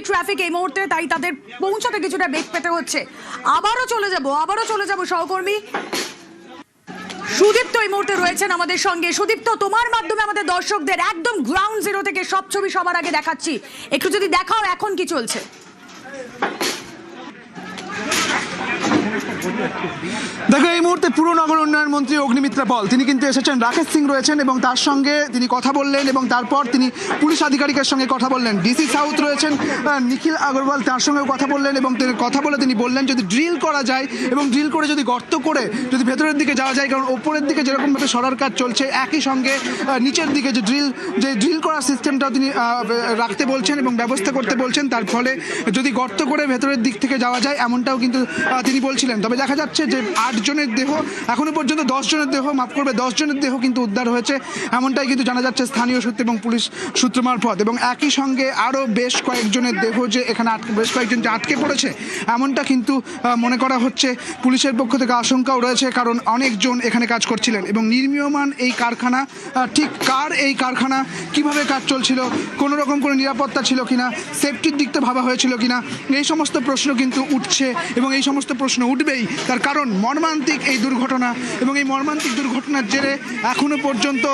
Traffic এই মুহূর্তে, তাই তাদের পৌঁছাতে কিছুটা বেগ পেতে হচ্ছে। আবারও চলে যাব সহকর্মী সুদীপ্ত এই মুহূর্তে রয়েছেন আমাদের সঙ্গে। সুদীপ্ত, তোমার মাধ্যমে আমাদের দর্শকদের একদম গ্রাউন্ড জিরো থেকে সব ছবি সবার আগে দেখাচ্ছি, একটু যদি দেখাও এখন কি চলছে। দেখো, এই মুহূর্তে পুর নগর উন্নয়ন মন্ত্রী অগ্নিমিত্রা পল তিনি কিন্তু এসেছেন, রাকেশ সিং রয়েছেন এবং তার সঙ্গে তিনি কথা বললেন এবং তারপর তিনি পুলিশ আধিকারিকের সঙ্গে কথা বললেন। ডিসি সাউথ রয়েছেন নিখিল আগরওয়াল, তার সঙ্গেও কথা বললেন এবং কথা বলে তিনি বললেন যদি ড্রিল করা যায় এবং ড্রিল করে যদি গর্ত করে যদি ভেতরের দিকে যাওয়া যায়, কারণ ওপরের দিকে যেরকমভাবে সরার কাজ চলছে একই সঙ্গে নিচের দিকে যে ড্রিল করার সিস্টেমটাও তিনি রাখতে বলছেন এবং ব্যবস্থা করতে বলছেন, তার ফলে যদি গর্ত করে ভেতরের দিক থেকে যাওয়া যায় এমনটাও কিন্তু তিনি বলছিলেন। তবে দেখা যাচ্ছে যে 8 জনের দেহ, এখনো পর্যন্ত 10 জনের দেহ, 10 জনের দেহ কিন্তু উদ্ধার হয়েছে, এমনটাই কিন্তু জানা যাচ্ছে স্থানীয় সূত্র এবং পুলিশ সূত্র মারফত। এবং একই সঙ্গে আরও বেশ কয়েকজনের দেহ যে এখানে বেশ কয়েকজন যে আটকে পড়েছে এমনটা কিন্তু মনে করা হচ্ছে। পুলিশের পক্ষ থেকে আশঙ্কাও রয়েছে, কারণ অনেকজন এখানে কাজ করছিলেন এবং নির্মীয়মান এই কারখানা, ঠিক কার এই কারখানা, কিভাবে কাজ চলছিল, কোনো রকম কোনো নিরাপত্তা ছিল কিনা, সেফটির দিকটা ভাবা হয়েছিল কিনা, এই সমস্ত প্রশ্ন কিন্তু উঠছে এবং এই সমস্ত প্রশ্ন উঠবেই। তার কারণ মর্মান্তিক এই দুর্ঘটনা এবং এই মর্মান্তিক দুর্ঘটনার জেরে এখনো পর্যন্ত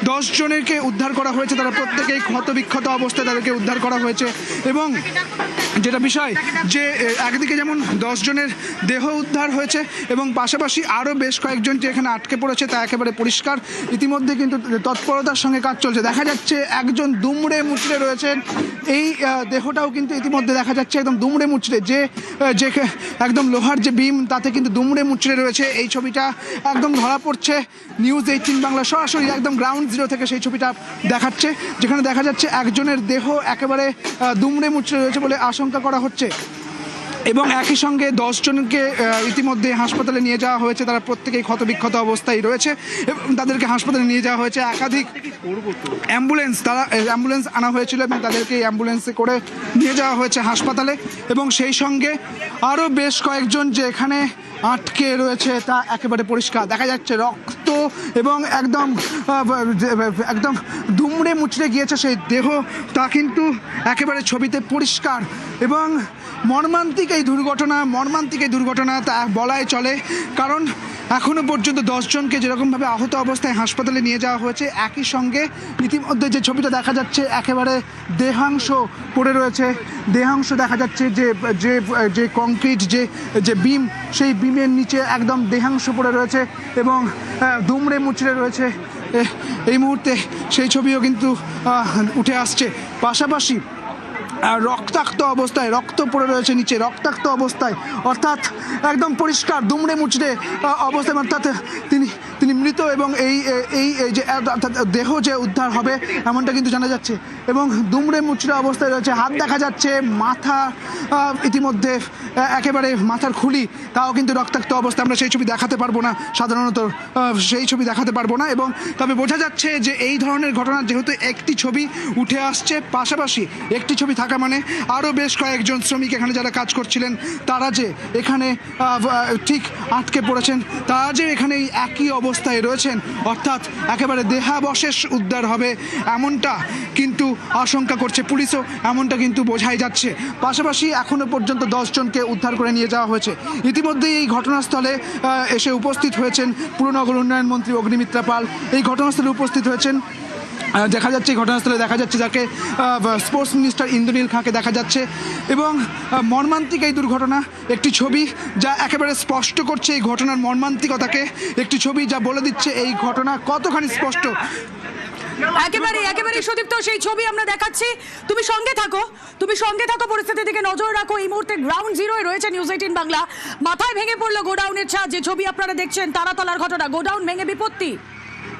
10 জনেরকে উদ্ধার করা হয়েছে। তারা প্রত্যেকেই ক্ষতবিক্ষত অবস্থায় তাদেরকে উদ্ধার করা হয়েছে এবং যেটা বিষয় যে একদিকে যেমন 10 জনের দেহ উদ্ধার হয়েছে এবং পাশাপাশি আরও বেশ কয়েকজন যে এখানে আটকে পড়েছে তা একেবারে পরিষ্কার। ইতিমধ্যে কিন্তু তৎপরতার সঙ্গে কাজ চলছে। দেখা যাচ্ছে একজন দুমড়ে মুচড়ে রয়েছেন, এই দেহটাও কিন্তু ইতিমধ্যে দেখা যাচ্ছে একদম দুমড়ে মুচড়ে, যে একদম লোহার যে বিম তাতে কিন্তু দুমড়ে মুচড়ে রয়েছে। এই ছবিটা একদম ধরা পড়ছে নিউজ 18 বাংলা সরাসরি একদম গ্রাউন্ড জিরো থেকে সেই ছবিটা দেখাচ্ছে, যেখানে দেখা যাচ্ছে একজনের দেহ একেবারে দুমড়ে মুচড়ে রয়েছে বলে আশঙ্কা করা হচ্ছে এবং একই সঙ্গে 10 জনকে ইতিমধ্যে হাসপাতালে নিয়ে যাওয়া হয়েছে। তারা প্রত্যেকেই ক্ষতবিক্ষত অবস্থায় রয়েছে এবং তাদেরকে হাসপাতালে নিয়ে যাওয়া হয়েছে। একাধিক অ্যাম্বুলেন্স আনা হয়েছিল এবং তাদেরকে অ্যাম্বুলেন্সে করে নিয়ে যাওয়া হয়েছে হাসপাতালে এবং সেই সঙ্গে আরও বেশ কয়েকজন যে এখানে আটকে রয়েছে তা একেবারে পরিষ্কার দেখা যাচ্ছে। রক্ত এবং একদম দুমড়ে মুচড়ে গিয়েছে সেই দেহ, তা কিন্তু একেবারে ছবিতে পরিষ্কার এবং মর্মান্তিক এই দুর্ঘটনা তা বলাই চলে, কারণ এখনও পর্যন্ত 10 জনকে যেরকমভাবে আহত অবস্থায় হাসপাতালে নিয়ে যাওয়া হয়েছে, একই সঙ্গে ইতিমধ্যে যে ছবিটা দেখা যাচ্ছে একেবারে দেহাংশ পড়ে রয়েছে। দেহাংশ দেখা যাচ্ছে যে কংক্রিট যে বিম, সেই বিমের নিচে একদম দেহাংশ পড়ে রয়েছে এবং দুমড়ে মুচড়ে রয়েছে। এই মুহূর্তে সেই ছবিও কিন্তু উঠে আসছে। পাশাপাশি রক্তাক্ত অবস্থায়, রক্ত পড়ে রয়েছে নিচে রক্তাক্ত অবস্থায়, অর্থাৎ একদম পরিষ্কার দুমড়ে মুচড়ে অবস্থায়, অর্থাৎ তিনি মৃত এবং এই যে দেহ যে উদ্ধার হবে এমনটা কিন্তু জানা যাচ্ছে এবং দুমড়ে মুচড়ে অবস্থায় রয়েছে। হাত দেখা যাচ্ছে, মাথা ইতিমধ্যে একেবারে মাথার খুলি তাও কিন্তু রক্তাক্ত অবস্থা। আমরা সেই ছবি দেখাতে পারবো না, সাধারণত সেই ছবি দেখাতে পারবো না, এবং তবে বোঝা যাচ্ছে যে এই ধরনের ঘটনা যেহেতু একটি ছবি উঠে আসছে, পাশাপাশি একটি ছবি থাকা মানে আরও বেশ কয়েকজন শ্রমিক এখানে যারা কাজ করছিলেন তারা যে এখানে ঠিক আটকে পড়েছেন, তারা যে এখানে একই অবস্থায় রয়েছেন, অর্থাৎ একেবারে দেহাবশেষ উদ্ধার হবে এমনটা কিন্তু আশঙ্কা করছে পুলিশও, এমনটা কিন্তু বোঝাই যাচ্ছে। পাশাপাশি এখনো পর্যন্ত 10 জনকে উদ্ধার করে নিয়ে যাওয়া হয়েছে। ইতিমধ্যেই এই ঘটনাস্থলে এসে উপস্থিত হয়েছেন পুর নগর উন্নয়ন মন্ত্রী অগ্নিমিত্রা পাল। এই ঘটনাস্থলে উপস্থিত হয়েছেন, দেখা যাচ্ছে ঘটনাস্থলে দেখা যাচ্ছে যাকে স্পোর্টস মিনিস্টার ইন্দ্রনীল খাঁকে দেখা যাচ্ছে এবং মর্মান্তিক এই দুর্ঘটনা, একটি ছবি যা একেবারে স্পষ্ট করছে এই ঘটনার মর্মান্তিকতাকে, একটি ছবি যা বলে দিচ্ছে এই ঘটনা কতখানি স্পষ্ট। একেবারে সুদীপ্ত, সেই ছবি আমরা দেখাচ্ছি, তুমি সঙ্গে থাকো, পরিস্থিতি দিকে নজর রাখো। এই মুহূর্তে গ্রাউন্ড জিরোয় রয়েছে নিউজ 18 বাংলা। মাথায় ভেঙে পড়লো গোডাউনের ছাদ, যে ছবি আপনারা দেখছেন তারাতলার ঘটনা, গোডাউন ভেঙে বিপত্তি।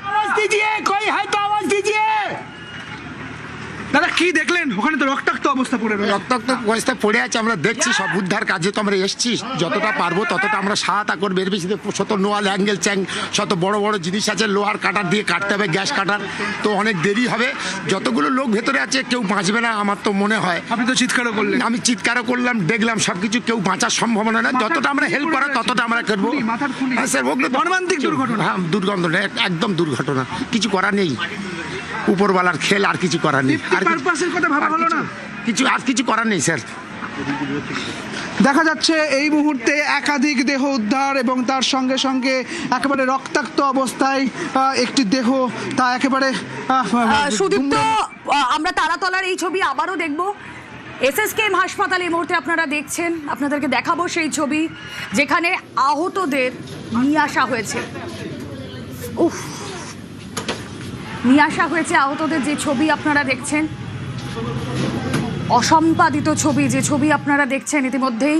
आवाज दीजिए, कोई है तो आवाज दीजिए। দাদা কি দেখলেন? ওখানে তো রক্তাক্ত অবস্থা পড়ে রয়েছে। রক্তাক্ত অবস্থায় পড়ে আছে, আমরা দেখছি সব উদ্ধার কাজে তো আমরা এসছি, যতটা পারবো ততটা আমরা সহায়তা করবো। এর বেশি শত নোয়াল অ্যাঙ্গেল চ্যাং শত বড় বড় জিনিস আছে, লোহার কাটার দিয়ে কাটতে হবে, গ্যাস কাটার, তো অনেক দেরি হবে। যতগুলো লোক ভেতরে আছে কেউ বাঁচবে না আমার তো মনে হয়। আপনি তো চিৎকারও করলেন। আমি চিৎকারও করলাম, দেখলাম সবকিছু, কেউ বাঁচার সম্ভাবনা না। যতটা আমরা হেল্প করা ততটা আমরা করবো। হ্যাঁ স্যার, মর্মান্তিক দুর্ঘটনা। হ্যাঁ, দুর্ঘটনা, একদম দুর্ঘটনা, কিছু করার নেই, উপরওয়ালার খেল, আর কিছু করার নেই। আর পারপাসের কথা ভাবা হলো না? আর কিছু করার নেই স্যার। দেখা যাচ্ছে এই মুহূর্তে একাধিক দেহ উদ্ধার এবং তার সঙ্গে সঙ্গে একেবারে রক্তাক্ত অবস্থায় একটি দেহ, তা একেবারে সুদীপ্ত, আমরা তারাতলার এই ছবি আবারও দেখব। এসএসকেএম হাসপাতালে এই মুহূর্তে আপনারা দেখছেন, আপনাদেরকে দেখাবো সেই ছবি যেখানে আহতদের নিয়ে আসা হয়েছে। নিয়ে আসা হয়েছে আহতদের, যে ছবি আপনারা দেখছেন, অসম্পাদিত ছবি, যে ছবি আপনারা দেখছেন ইতিমধ্যেই।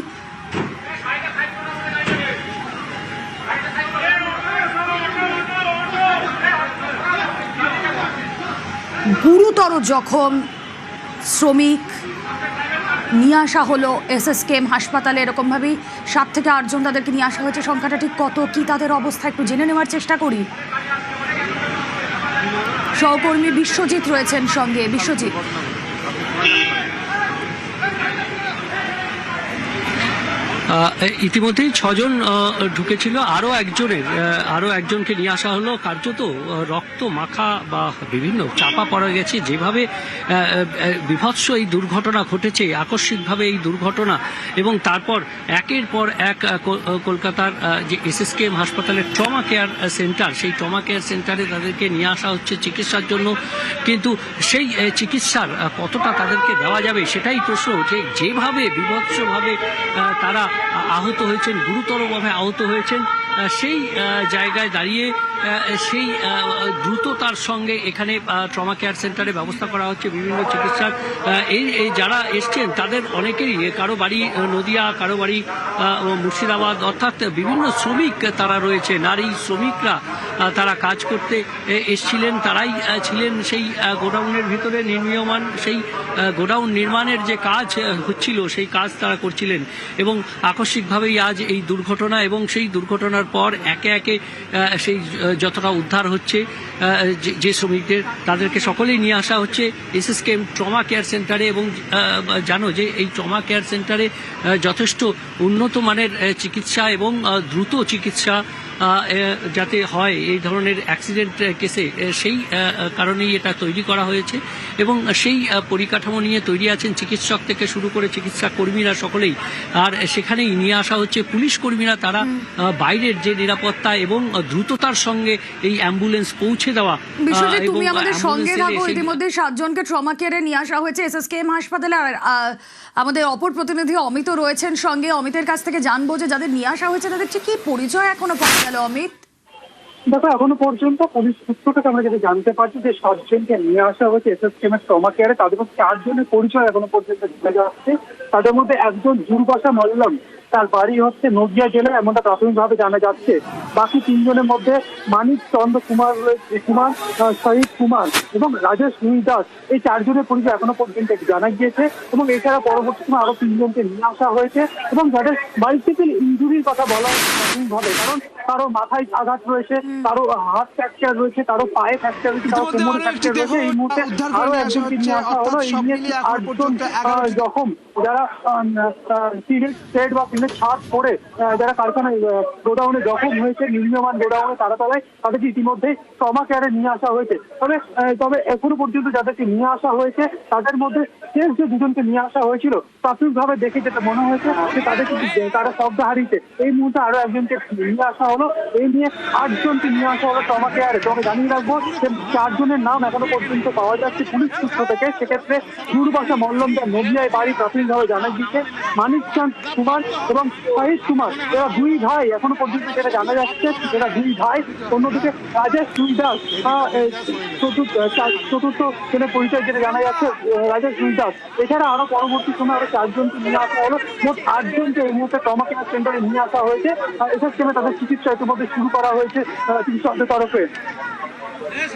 গুরুতর জখম শ্রমিক নিয়ে আসা হলো এসএসকেএম হাসপাতালে। এরকমভাবেই 7 থেকে 8 জন তাদেরকে নিয়ে আসা হয়েছে। সংখ্যাটা ঠিক কত, কি তাদের অবস্থা একটু জেনে নেওয়ার চেষ্টা করি। সহকর্মী বিশ্বজিৎ রয়েছেন সঙ্গে। বিশ্বজিৎ, ইতিমধ্যেই 6 জন ঢুকেছিল, আরও একজনকে নিয়ে আসা হলো। কার্যত রক্ত মাখা বা বিভিন্ন চাপা পড়ে গেছে। যেভাবে বিভৎস এই দুর্ঘটনা ঘটেছে, আকস্মিকভাবে এই দুর্ঘটনা, এবং তারপর একের পর এক কলকাতার যে এসএসকেএম হাসপাতালের ট্রমা কেয়ার সেন্টার, সেই ট্রমা কেয়ার সেন্টারে তাদেরকে নিয়ে আসা হচ্ছে চিকিৎসার জন্য। কিন্তু সেই চিকিৎসার কতটা তাদেরকে দেওয়া যাবে সেটাই প্রশ্ন। যেভাবে বিভৎসভাবে তারা আহত হয়েছেন, গুরুতরভাবে আহত হয়েছেন, সেই জায়গায় দাঁড়িয়ে সেই দ্রুততার সঙ্গে এখানে ট্রমা কেয়ার সেন্টারে ব্যবস্থা করা হচ্ছে বিভিন্ন চিকিৎসার। এই যারা এসছেন তাদের অনেকেরই, কারো বাড়ি নদিয়া, কারো বাড়ি মুর্শিদাবাদ, অর্থাৎ বিভিন্ন শ্রমিক তারা রয়েছে, নারী শ্রমিকরা তারা কাজ করতে এসছিলেন। তারাই ছিলেন সেই গোডাউনের ভিতরে নির্মীয়মান, সেই গোডাউন নির্মাণের যে কাজ হচ্ছিল সেই কাজ তারা করছিলেন। এবং আকস্মিকভাবেই আজ এই দুর্ঘটনা, এবং সেই দুর্ঘটনার পর একে একে সেই যতটা উদ্ধার হচ্ছে যে শ্রমিকদের, তাদেরকে সকলেই নিয়ে আসা হচ্ছে এসএসকেএম ট্রমা কেয়ার সেন্টারে। এবং জানো যে এই ট্রমা কেয়ার সেন্টারে যথেষ্ট উন্নত মানের চিকিৎসা এবং দ্রুত চিকিৎসা যাতে হয় এই ধরনের অ্যাক্সিডেন্ট কেসে, সেই কারণেই এটা তৈরি করা হয়েছে। এবং সেই পরিকাঠামো নিয়ে তৈরি আছেন চিকিৎসক থেকে শুরু করে চিকিৎসা কর্মীরা সকলেই। আর সেখানেই নিয়ে আসা হচ্ছে পুলিশ কর্মীরা, তারা বাইরের যে নিরাপত্তা এবং দ্রুততার সঙ্গে এই অ্যাম্বুলেন্স পৌঁছে দেওয়া। বিশ্বজিৎ, তুমি আমাদের সঙ্গে থাকো। ইতিমধ্যে 7 জনকে ট্রমা কেয়ারে নিয়ে আসা হয়েছে এসএসকেএম হাসপাতালে। আর আমাদের অপর প্রতিনিধি অমিতও রয়েছেন সঙ্গে। অমিতের কাছ থেকে জানবো যে যাদের নিয়ে আসা হয়েছে তাদের ঠিক কি পরিচয় এখনো পাওয়া গেল। অমিত, দেখো, এখনো পর্যন্ত পুলিশ সূত্র থেকে আমরা যেটা জানতে পারছি যে 7 জনকে নিয়ে আসা হয়েছে এসএসকেএম এর ট্রমা কেয়ারে। তাদের মধ্যে 4 জনের পরিচয় এখনো পর্যন্ত জানা যাচ্ছে। তাদের মধ্যে একজন দুর্বাসা মল্লম, তার বাড়ি হচ্ছে নদিয়া জেলায়, এমনটা প্রাথমিকভাবে জানা যাচ্ছে। বাকি 3 জনের মধ্যে মানিক চন্দ্র কুমার, শহীদ কুমার এবং রাজেশ দাস, এই 4 জনের পরিচয় এখনো পর্যন্ত জানা গিয়েছে। এবং এছাড়া পরবর্তী সময় আরো 3 জনকে নিয়ে আসা হয়েছে এবং যাদের মাল্টিপল ইনজুরির কথা বলা হচ্ছে প্রাথমিকভাবে। কারণ কারো মাথায় আঘাত রয়েছে, কারো হাত ফ্র্যাকচার রয়েছে, কারো পায়ে ফ্র্যাকচার রয়েছে, কারো কোমরে ফ্র্যাকচার রয়েছে। এই মুহূর্তে আরো একজনকে নিয়ে আসা হলো। এই নিয়ে 8 জন জখম, যারা টিনের সেট বা টিনের ছাদ পড়ে যারা কারখানায় গোডাউনে জখম হয়েছে, নির্মীয়মান গোডাউনে তারাতলায়, তাদেরকে ইতিমধ্যে ট্রমা কেয়ারে নিয়ে আসা হয়েছে। তবে এখনো পর্যন্ত যাদেরকে নিয়ে আসা হয়েছে তাদের মধ্যে শেষ যে 2 জনকে নিয়ে আসা হয়েছিল, প্রাথমিকভাবে দেখে যেটা মনে হয়েছে যে তারা শব্দ হারিয়েছে। এই মুহূর্তে আরো একজনকে নিয়ে আসা হলো। এই নিয়ে 8 জনকে নিয়ে আসা হলো ট্রমা কেয়ারে। তবে জানিয়ে রাখবো যে 4 জনের নাম এখনো পর্যন্ত পাওয়া যাচ্ছে পুলিশ সূত্র থেকে। সেক্ষেত্রে দুর্বাসা মল্লম, যার নদিয়ায় বাড়ি, প্রাথমিকভাবে জানা গিয়েছে। মানিক চন্দ কুমার এবং শহীদ কুমার, এরা 2 ভাই এখনো পর্যন্ত যেটা জানা যাচ্ছে, এরা 2 ভাই। অন্যদিকে রাজেশ দাস চতুর্থ জনের পরিচয় যেটা জানা যাচ্ছে, রাজেশ দাস। এছাড়া আরো পরবর্তী সময় আরো 4 জনকে নিয়ে আসা হলো। মোট 8 জনকে এই মুহূর্তে ট্রমা কেয়ার সেন্টারে নিয়ে আসা হয়েছে। এসএসকেএম তাদের চিকিৎসা ইতিমধ্যে শুরু করা হয়েছে চিকিৎসকদের তরফে।